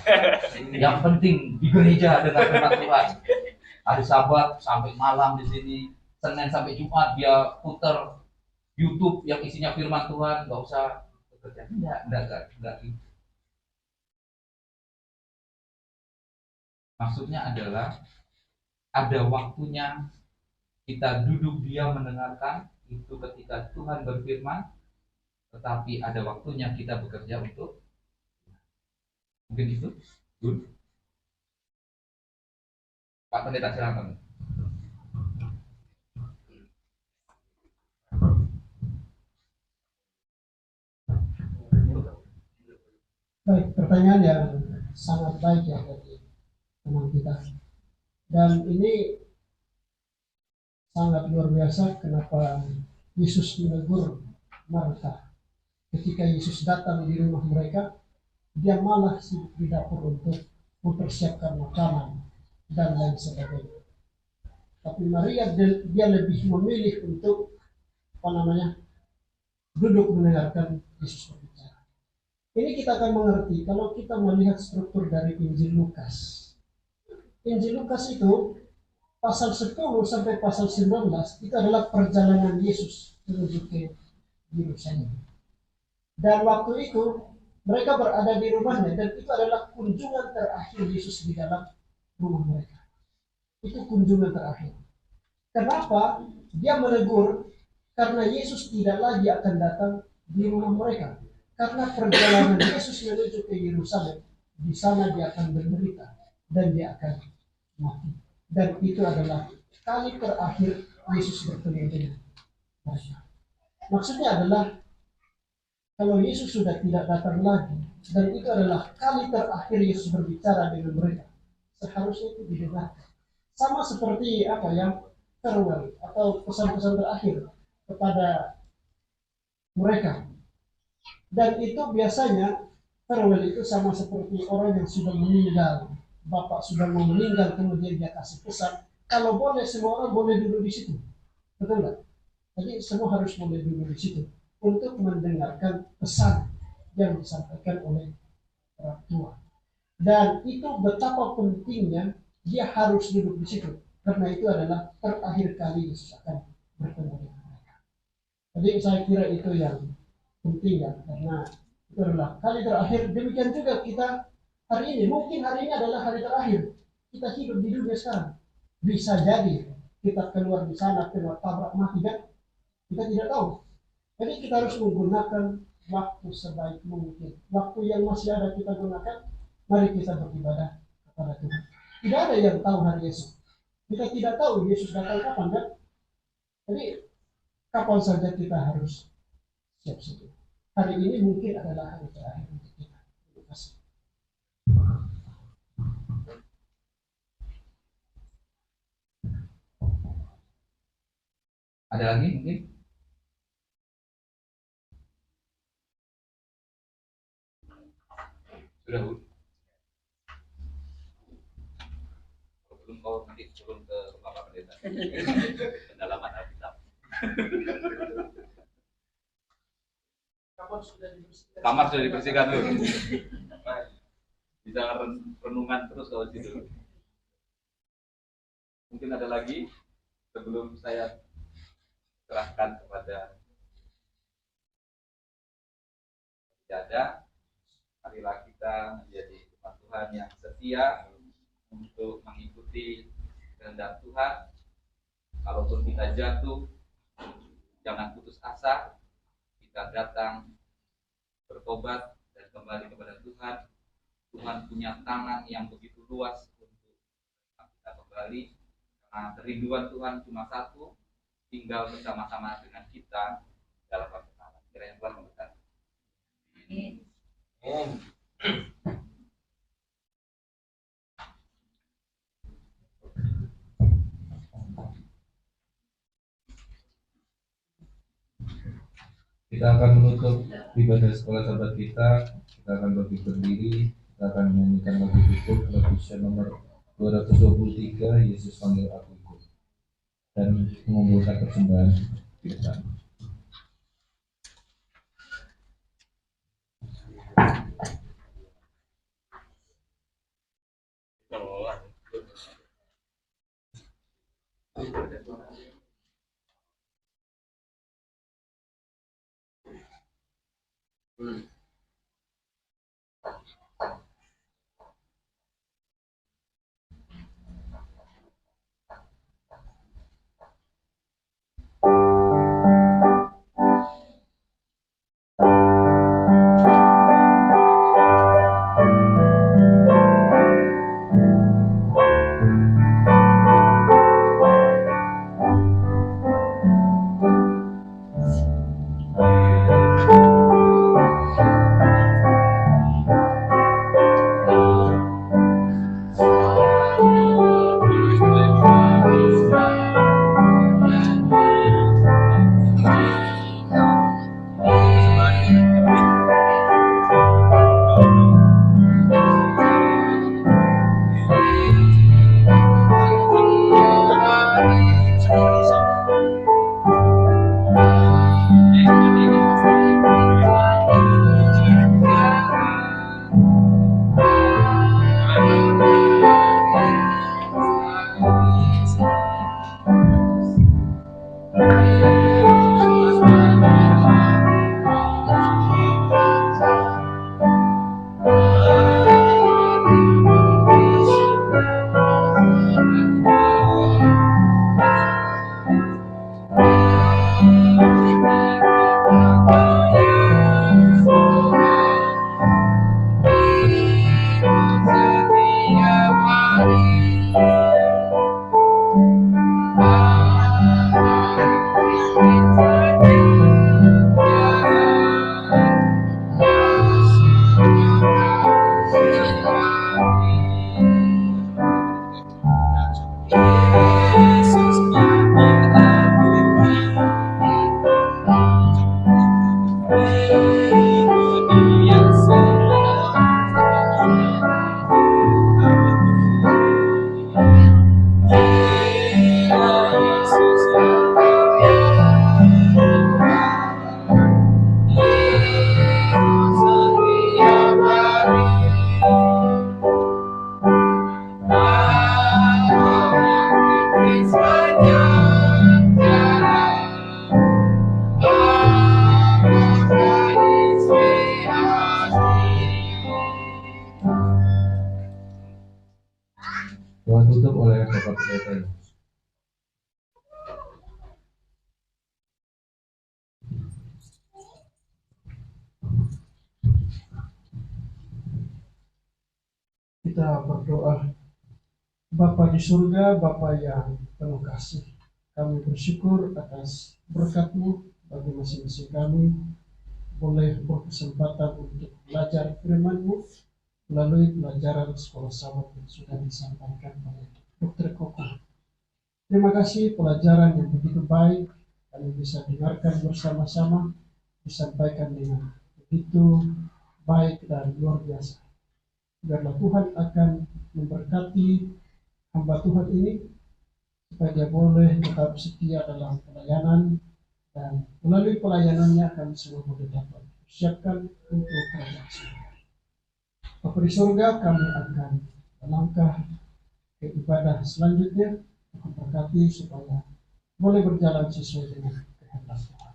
Yang penting di gereja dengan firman Tuhan. Hari Sabat sampai malam di sini, Senin sampai Jumat dia putar YouTube yang isinya firman Tuhan, gak usah bekerja. Enggak. Maksudnya adalah ada waktunya kita duduk diam mendengarkan itu ketika Tuhan berfirman, tetapi ada waktunya kita bekerja untuk mungkin itu. Pak Pendeta silakan. Baik, pertanyaan yang sangat baik ya dari teman kita. Dan ini sangat luar biasa kenapa Yesus menegur Marta. ketika Yesus datang di rumah mereka, dia malah sibuk di dapur untuk mempersiapkan makanan dan lain sebagainya. Tapi Maria dia lebih memilih untuk duduk mendengarkan Yesus berbicara. Ini kita akan mengerti kalau kita melihat struktur dari Injil Lukas. Injil Lukas itu pasal 10 sampai pasal 19 itu adalah perjalanan Yesus menuju ke Yerusalem. Dan waktu itu mereka berada di rumahnya, dan itu adalah kunjungan terakhir Yesus di dalam rumah mereka. Itu kunjungan terakhir. Kenapa? Dia menegur karena Yesus tidak lagi akan datang di rumah mereka. Karena perjalanan Yesus menuju ke Yerusalem, di sana dia akan menderita dan dia akan mati. Dan itu adalah kali terakhir Yesus bertemu dengan mereka. Maksudnya adalah kalau Yesus sudah tidak datang lagi, dan itu adalah kali terakhir Yesus berbicara dengan mereka, seharusnya itu didengar. Sama seperti farewell atau pesan-pesan terakhir kepada mereka. Dan itu biasanya farewell itu sama seperti orang yang sudah meninggal. Bapak sudah mau meninggal, kemudian dia kasih pesan, kalau boleh semua orang boleh duduk di situ. Betul nggak? Jadi semua harus boleh duduk di situ untuk mendengarkan pesan yang disampaikan oleh orang tua. Dan itu betapa pentingnya dia harus duduk di situ, karena itu adalah terakhir kali Yesus akan bertemu dengan mereka. Jadi saya kira itu yang penting ya, karena itu adalah kali terakhir. Demikian juga kita hari ini, mungkin hari ini adalah hari terakhir kita hidup di dunia sekarang. Bisa jadi kita keluar di sana, keluar tabrak mati kan? Kita tidak tahu. Jadi kita harus menggunakan waktu sebaik mungkin. Waktu yang masih ada kita gunakan, mari kita beribadah kepada Tuhan. Tidak ada yang tahu hari Yesus. Kita tidak tahu Yesus datang kapan kan? Jadi kapan saja kita harus siap sedia. Hari ini mungkin adalah hari terakhir untuk kita. Terima kasih. Ada lagi mungkin? Sudah, Bu? Belum, kau nanti turun ke rumah Pak Pendeta. Pendalaman Alkitab. Kamar sudah dibersihkan dulu. Bisa renungan terus kalau situ. Mungkin ada lagi sebelum saya serahkan kepada Jada. Marilah kita menjadi umat Tuhan yang setia untuk mengikuti kehendak Tuhan. Kalaupun kita jatuh, jangan putus asa. Kita datang bertobat dan kembali kepada Tuhan. Tuhan punya tangan yang begitu luas untuk kita kembali. Karena kerinduan Tuhan cuma satu, tinggal bersama-sama dengan kita dalam waktu Allah. Kiranya Tuhan memberkati. Amin. Kita akan menutup ibadah sekolah sahabat kita. Kita akan berdiri, kita akan menyanyikan lagu tutup, lagu nomor 223, Yesus panggil aku ikut, dan mengumpulkan persembahan kita. Doa tutup oleh Bapak Pendeta. Kita berdoa. Bapa di surga, Bapa yang penuh kasih, kami bersyukur atas berkat-Mu bagi masing-masing kami boleh berkesempatan untuk belajar firman-Mu melalui pelajaran sekolah sahabat yang sudah disampaikan oleh Dr. Koko. Terima kasih pelajaran yang begitu baik, kami bisa dengarkan bersama-sama, disampaikan dengan begitu baik dan luar biasa. Biarlah Tuhan akan memberkati hamba Tuhan ini, supaya dia boleh tetap setia dalam pelayanan, dan melalui pelayanannya kami semua boleh dapat persiapkan untuk kerajaan surga. Bapa di surga, kami akan melangkah ke ibadah selanjutnya, memberkati supaya boleh berjalan sesuai dengan kehendak Tuhan.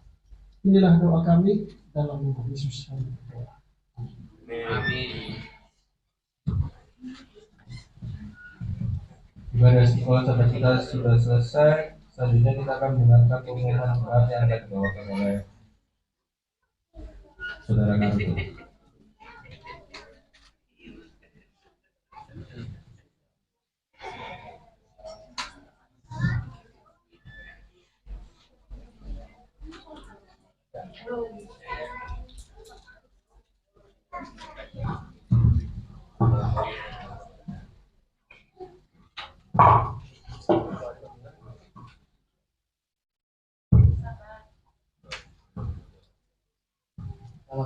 Inilah doa kami, dalam nama Yesus kami berdoa. Amin. Ibadah sekolah sahabat kita sudah selesai. Selanjutnya kita akan mendengarkan pengumuman jemaat yang akan dibawakan oleh Saudara Naruto.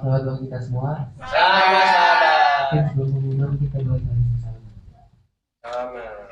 Selamat bagi kita semua. Sama-sama. Mungkin sebelum memulai kita doa saling bersama. Sama.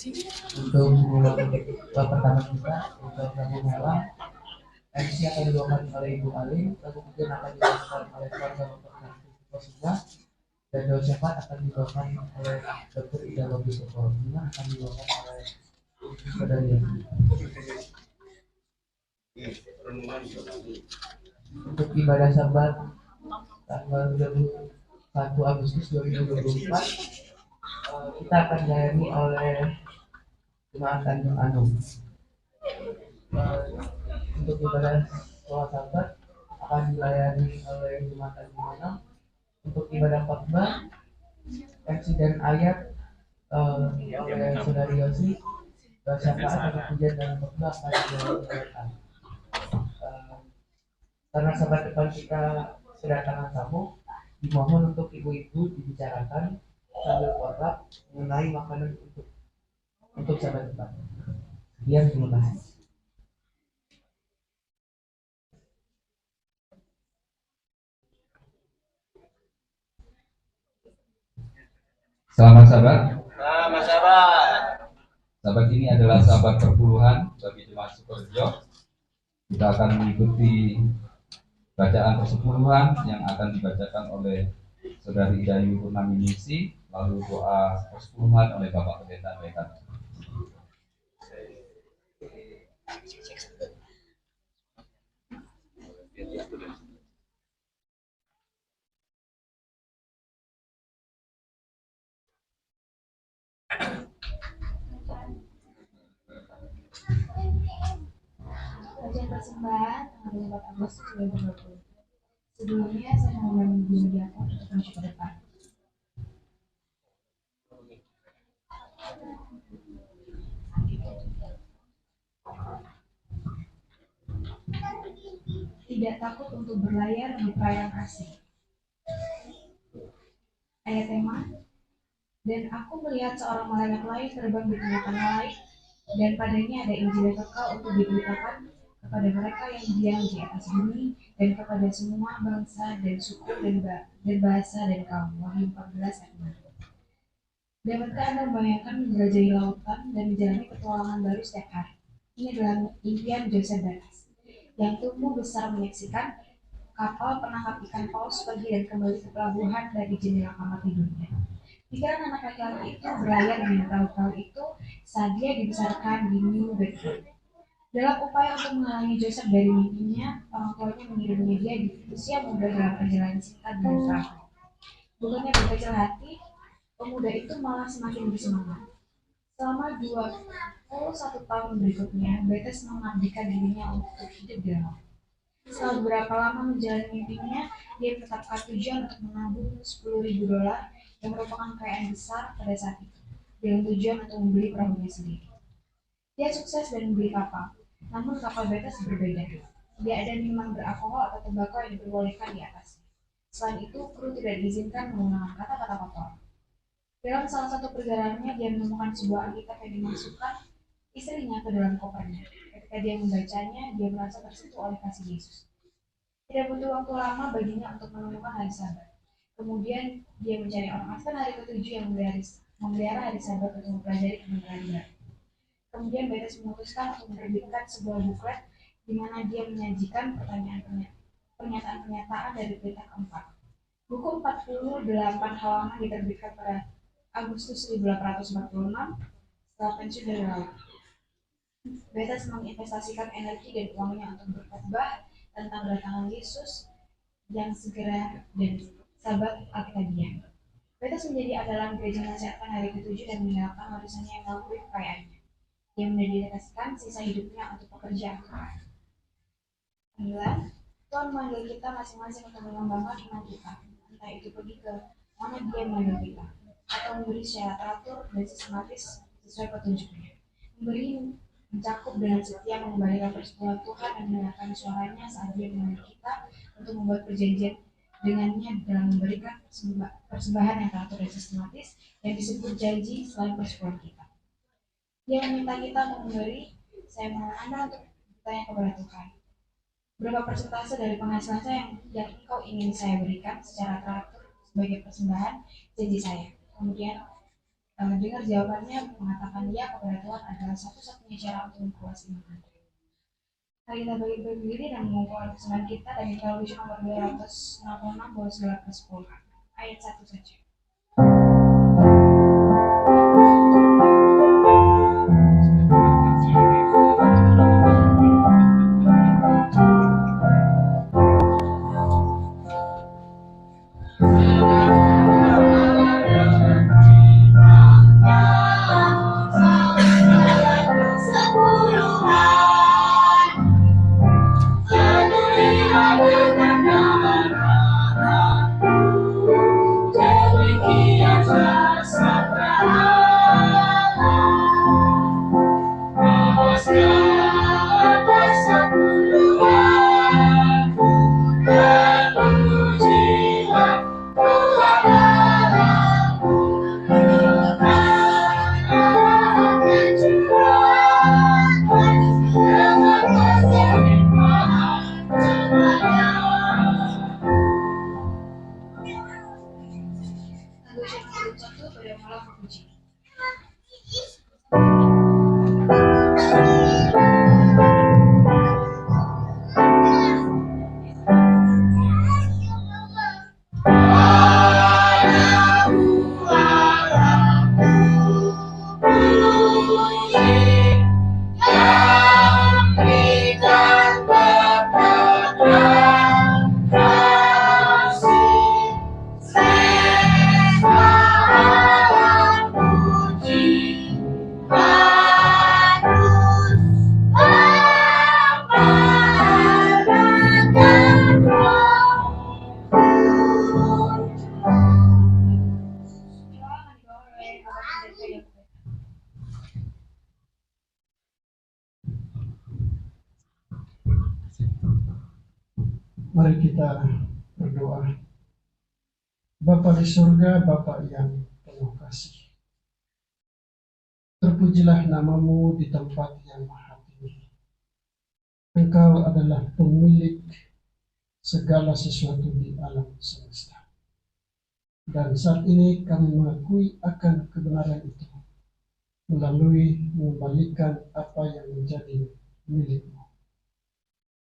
Untuk mengulang bab pertama kita, untuk Rabu Malam, MC akan dibawakan oleh Ibu Alim, lalu kemudian akan dibawakan oleh keluarga Bapak Francisco semua, dan doa syafaat akan dibawakan oleh Dr. Ida Lobi Soko, akan dibawakan oleh Saudari Yati. Untuk ibadah Sabat tanggal 21 Agustus 2024, kita akan dilayani oleh Jemaat Tanjung Anom. Untuk ibadah sholat Sabat akan dilayani oleh Jemaat Tanjung Anom. Untuk ibadah khotbah, MC dan ayat oleh Saudari Yosi, syafaat dan pujian dan khotbah akan dilakukan. Karena sahabat depan kita kedatangan tamu, dimohon untuk ibu-ibu dibicarakan sambil khotbah mengenai makanan untuk sahabat depan. Sekian, terima kasih. Selamat sahabat. Selamat sahabat. Sahabat ini adalah sahabat perpuluhan bagi Jemaat Sukorejo. Kita akan mengikuti bacaan persepuluhan yang akan dibacakan oleh Saudari Dayu Purnaminisi, lalu doa persepuluhan oleh Bapak Pendeta Medan. Bacaan persembahan tanggal 4 Agustus 2020. Sebelumnya saya mau mengunjungi diakon untuk maju ke depan. Tidak takut untuk berlayar di perairan asing. Ayat tema. Dan aku melihat seorang malaikat lain terbang di tengah-tengah langit, dan padanya ada Injil yang kekal untuk diberitakan kepada mereka yang diam di atas bumi, dan kepada semua bangsa dan suku dan bahasa dan kaum. Wahyu 14 ayat 6. Dapatkah Anda membayangkan menjelajahi lautan dan menjalani petualangan baru setiap hari? Ini adalah impian Joseph Batas, yang tumbuh besar menyaksikan kapal penangkap ikan paus pergi dan kembali ke pelabuhan dari jendela kamar tidurnya. Pikiran anak laki-laki itu berlayar dengan perahu-perahu itu saat dia dibesarkan di New Bedford. Dalam upaya untuk menghalangi Joseph dari mimpinya, orang tuanya mengirimnya dia di usia muda dalam perjalanan singkat dengan perahu. Bukannya berkecil hati, pemuda itu malah semakin bersemangat. Selama 21 tahun berikutnya, Bates mengabdikan dirinya untuk hidup di laut. Setelah beberapa lama menjalani mimpinya, dia menetapkan tujuan untuk menabung $10.000 yang merupakan kekayaan besar pada saat itu, dengan tujuan untuk membeli perahunya sendiri. Dia sukses dan membeli kapal, namun kapal Bates berbeda. Tidak ada minuman beralkohol atau tembakau yang diperbolehkan di atasnya. Selain itu, kru tidak diizinkan menggunakan kata-kata kotor. Dalam salah satu perjalanannya, dia menemukan sebuah Alkitab yang dimasukkan istrinya ke dalam kopernya. Ketika dia membacanya, dia merasa tersentuh oleh kasih Yesus. Tidak butuh waktu lama baginya untuk menemukan hari Sabat. Kemudian dia mencari orang asing hari ke-7 yang memelihara hari Sabat untuk mempelajari kebenaran baru. Kemudian Bates memutuskan untuk menerbitkan sebuah buklet di mana dia menyajikan pernyataan-pernyataan dari berita keempat. Buku 48 halaman diterbitkan pada Agustus 1846 setelah pensiun dari laut. Bates menginvestasikan energi dan uangnya untuk berkhotbah tentang kedatangan Yesus yang segera dan Sabat Alkitabiah. Bates menjadi andalan gereja menasihatkan hari ke-7 dan meninggalkan warisannya yang melalui kekayaannya. Dia mendedikasikan sisa hidupnya untuk pekerjaan keras. 9. Tuhan memanggil kita masing-masing untuk mengembangkan iman kita, entah itu pergi ke mana Dia memanggil kita, atau memberi secara teratur dan sistematis sesuai petunjuknya. Memberi mencakup dengan setia mengembalikan persekutuan Tuhan dan mendengarkan suaranya saat Dia memanggil kita untuk membuat perjanjian dengannya dalam memberikan persembahan yang teratur dan sistematis yang disebut janji selain persekutuan kita. Dia meminta kita untuk memberi. Saya mohon Anda untuk bertanya kepada Tuhan, berapa persentase dari penghasilan saya yang engkau ingin saya berikan secara teratur sebagai persembahan janji saya. Kemudian Mendengar jawabannya mengatakan ya kepada Tuhan adalah satu-satunya cara untuk memperluas iman Anda. Mari kita berdiri dan mengumpulkan kesenangan kita dari Injil nomor 266 bawah 9 ayat 1 saja. Mari kita berdoa. Bapa di surga, Bapa yang penuh kasih, terpujilah namamu di tempat yang maha tinggi. Engkau adalah pemilik segala sesuatu di alam semesta. Dan saat ini kami mengakui akan kebenaran itu melalui mengembalikan apa yang menjadi milikmu.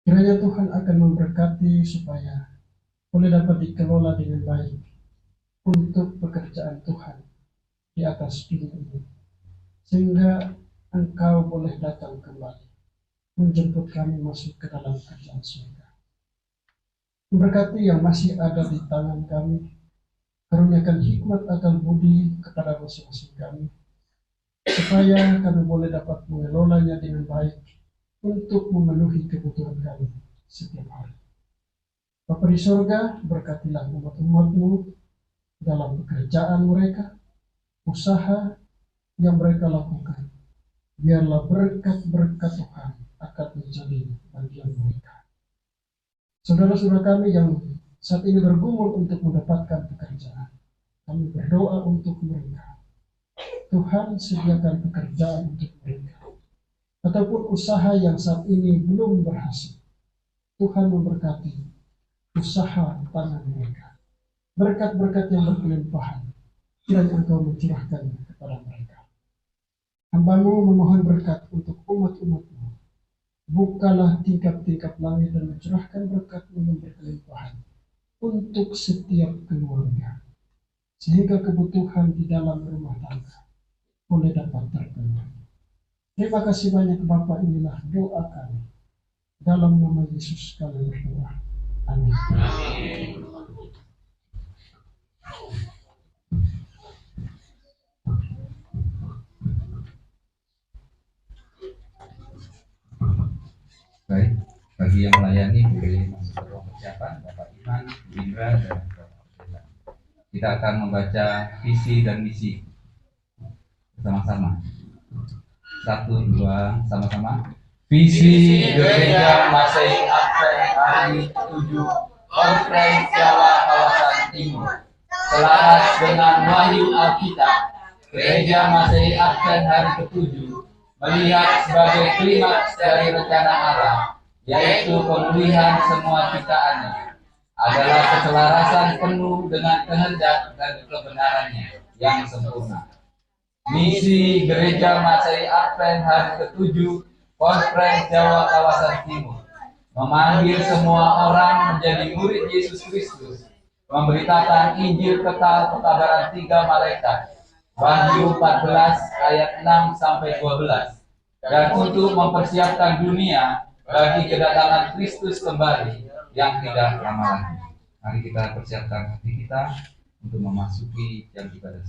Kiranya Tuhan akan memberkati supaya boleh dapat dikelola dengan baik untuk pekerjaan Tuhan di atas dunia ini, sehingga Engkau boleh datang kembali menjemput kami masuk ke dalam kerajaan surga. Memberkati yang masih ada di tangan kami, karuniakan hikmat akal budi kepada masing-masing kami, supaya kami boleh dapat mengelolanya dengan baik untuk memenuhi kebutuhan kami setiap hari. Bapa di surga, berkatilah umat-umat-Mu dalam pekerjaan mereka, usaha yang mereka lakukan. Biarlah berkat-berkat Tuhan akan menjadi bagian mereka. Saudara-saudara kami yang saat ini bergumul untuk mendapatkan pekerjaan, kami berdoa untuk mereka. Tuhan sediakan pekerjaan untuk mereka. Ataupun usaha yang saat ini belum berhasil, Tuhan memberkati usaha tangan mereka. Berkat-berkat yang berkelimpahan, kiranya Engkau mencurahkan kepada mereka. Hamba-Mu memohon berkat untuk umat-umat-Mu. Bukalah tingkap-tingkap langit dan mencurahkan berkat-Mu yang berkelimpahan untuk setiap keluarga, sehingga kebutuhan di dalam rumah tangga boleh dapat terpenuhi. Terima kasih banyak Bapa, inilah doa kami. Dalam nama Yesus kami berdoa. Amin. Baik, bagi yang melayani boleh masuk ke ruang persiapan, Bapak Iman, Bu Indra, dan Bapak Abdullah. Kita akan membaca visi dan misi bersama-sama. 1, 2, sama-sama. Visi Gereja Masehi Advent hari ke-7 Konferensi Jawa Kawasan Timur. Selaras dengan Wahyu Alkitab, Gereja Masehi Advent hari ke-7 melihat sebagai klimaks dari rencana Allah, yaitu pemulihan semua ciptaannya, adalah keselarasan penuh dengan kehendak dan kebenarannya yang sempurna. Misi Gereja Masai Advent hari ke-7 Konferensi Jawa Kawasan Timur memanggil semua orang menjadi murid Yesus Kristus, memberitakan Injil kekal pekabaran 3 malaikat, Wahyu 14 ayat 6 sampai 12, dan untuk mempersiapkan dunia bagi kedatangan Kristus kembali yang tidak lama lagi. Mari kita persiapkan hati kita untuk memasuki jam ibadah.